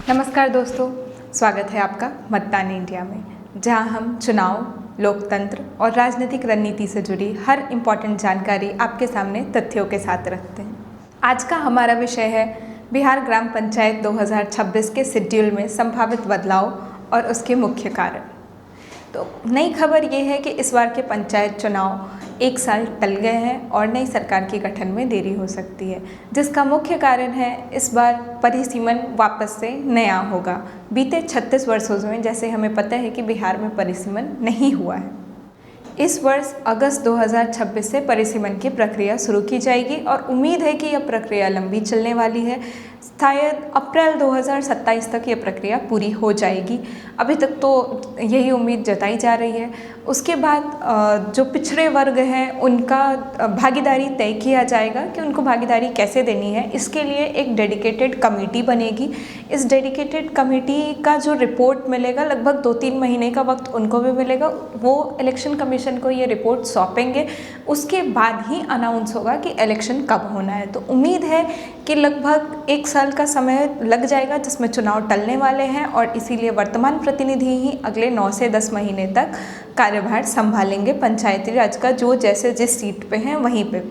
नमस्कार दोस्तों, स्वागत है आपका मतदान इंडिया में, जहां हम चुनाव, लोकतंत्र और राजनीतिक रणनीति से जुड़ी हर इम्पॉर्टेंट जानकारी आपके सामने तथ्यों के साथ रखते हैं। आज का हमारा विषय है बिहार ग्राम पंचायत 2026 के शेड्यूल में संभावित बदलाव और उसके मुख्य कारण। तो नई खबर ये है कि इस बार के पंचायत चुनाव 1 साल टल गए हैं और नई सरकार के गठन में देरी हो सकती है, जिसका मुख्य कारण है इस बार परिसीमन वापस से नया होगा। बीते 36 वर्षों में जैसे हमें पता है कि बिहार में परिसीमन नहीं हुआ है। इस वर्ष अगस्त 2026 से परिसीमन की प्रक्रिया शुरू की जाएगी और उम्मीद है कि यह प्रक्रिया लंबी चलने वाली है। शायद अप्रैल 2027 तक ये प्रक्रिया पूरी हो जाएगी। अभी तक तो यही उम्मीद जताई जा रही है। उसके बाद जो पिछड़े वर्ग हैं उनका भागीदारी तय किया जाएगा कि उनको भागीदारी कैसे देनी है। इसके लिए एक डेडिकेटेड कमेटी बनेगी। इस डेडिकेटेड कमेटी का जो रिपोर्ट मिलेगा, लगभग 2-3 महीने का वक्त उनको भी मिलेगा। वो इलेक्शन कमीशन को ये रिपोर्ट सौंपेंगे। उसके बाद ही अनाउंस होगा कि इलेक्शन कब होना है। तो उम्मीद है कि लगभग 1 साल का समय लग जाएगा, जिसमें चुनाव टलने वाले हैं और इसीलिए वर्तमान प्रतिनिधि ही अगले 9 से 10 महीने तक कार्यभार संभालेंगे पंचायती राज का, जो जैसे जिस सीट पे हैं वहीं पे।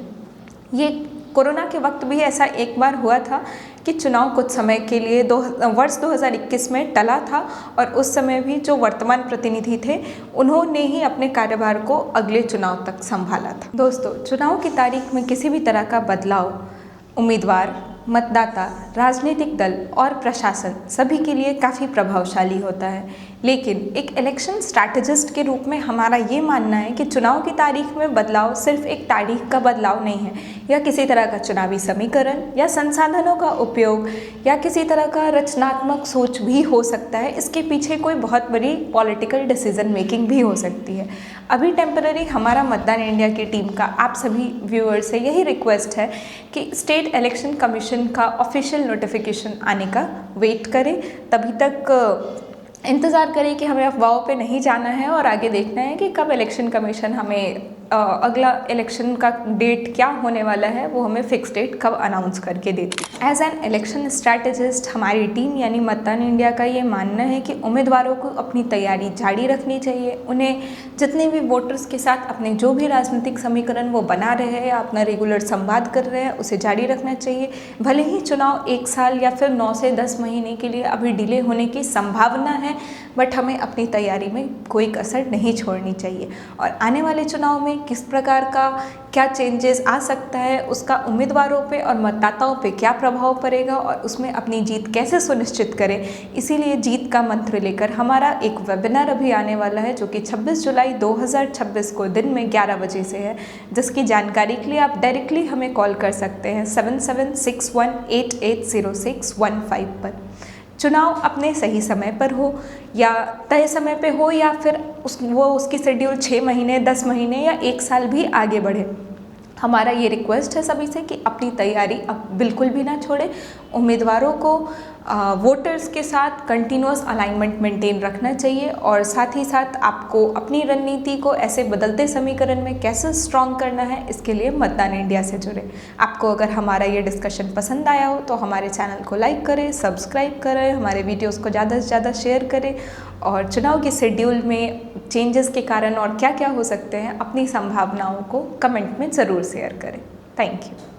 ये कोरोना के वक्त भी ऐसा एक बार हुआ था कि चुनाव कुछ समय के लिए वर्ष 2021 में टला था और उस समय भी जो वर्तमान प्रतिनिधि थे उन्होंने ही अपने कार्यभार को अगले चुनाव तक संभाला था। दोस्तों, चुनाव की तारीख में किसी भी तरह का बदलाव उम्मीदवार, मतदाता, राजनीतिक दल और प्रशासन सभी के लिए काफ़ी प्रभावशाली होता है। लेकिन एक इलेक्शन स्ट्रैटेजिस्ट के रूप में हमारा ये मानना है कि चुनाव की तारीख में बदलाव सिर्फ एक तारीख का बदलाव नहीं है, या किसी तरह का चुनावी समीकरण या संसाधनों का उपयोग या किसी तरह का रचनात्मक सोच भी हो सकता है। इसके पीछे कोई बहुत बड़ी पॉलिटिकल डिसीजन मेकिंग भी हो सकती है। अभी टेम्पररी हमारा मतदान इंडिया की टीम का आप सभी व्यूअर्स से यही रिक्वेस्ट है कि स्टेट इलेक्शन कमीशन का ऑफिशियल नोटिफिकेशन आने का वेट करें। तभी तक इंतज़ार करें कि हमें अफवाहों पे नहीं जाना है और आगे देखना है कि कब इलेक्शन कमीशन हमें अगला इलेक्शन का डेट क्या होने वाला है, वो हमें फिक्स डेट कब अनाउंस करके देती है। एज एन इलेक्शन स्ट्रैटेजिस्ट हमारी टीम यानी मतदान इंडिया का ये मानना है कि उम्मीदवारों को अपनी तैयारी जारी रखनी चाहिए। उन्हें जितने भी वोटर्स के साथ अपने जो भी राजनीतिक समीकरण वो बना रहे हैं या अपना रेगुलर संवाद कर रहे हैं, उसे जारी रखना चाहिए। भले ही चुनाव 1 साल या फिर 9 से 10 महीने के लिए अभी डिले होने की संभावना है, बट हमें अपनी तैयारी में कोई कसर नहीं छोड़नी चाहिए। और आने वाले चुनाव में किस प्रकार का क्या चेंजेस आ सकता है, उसका उम्मीदवारों पे और मतदाताओं पे क्या प्रभाव पड़ेगा और उसमें अपनी जीत कैसे सुनिश्चित करें, इसीलिए जीत का मंत्र लेकर हमारा एक वेबिनार अभी आने वाला है, जो कि 26 जुलाई 2026 को दिन में 11 बजे से है, जिसकी जानकारी के लिए आप डायरेक्टली हमें कॉल कर सकते हैं 7761880615 पर। चुनाव अपने सही समय पर हो या तय समय पे हो या फिर उसकी शेड्यूल 6 महीने, 10 महीने या 1 साल भी आगे बढ़े, हमारा ये रिक्वेस्ट है सभी से कि अपनी तैयारी अब बिल्कुल भी ना छोड़े। उम्मीदवारों को वोटर्स के साथ कंटिन्यूअस अलाइनमेंट मेंटेन रखना चाहिए और साथ ही साथ आपको अपनी रणनीति को ऐसे बदलते समीकरण में कैसे स्ट्रॉन्ग करना है, इसके लिए मतदान इंडिया से जुड़े। आपको अगर हमारा ये डिस्कशन पसंद आया हो तो हमारे चैनल को लाइक करें, सब्सक्राइब करें, हमारे वीडियोज़ को ज़्यादा से ज़्यादा शेयर करें और चुनाव के शेड्यूल में चेंजेस के कारण और क्या क्या हो सकते हैं अपनी संभावनाओं को कमेंट में ज़रूर शेयर करें। Thank you.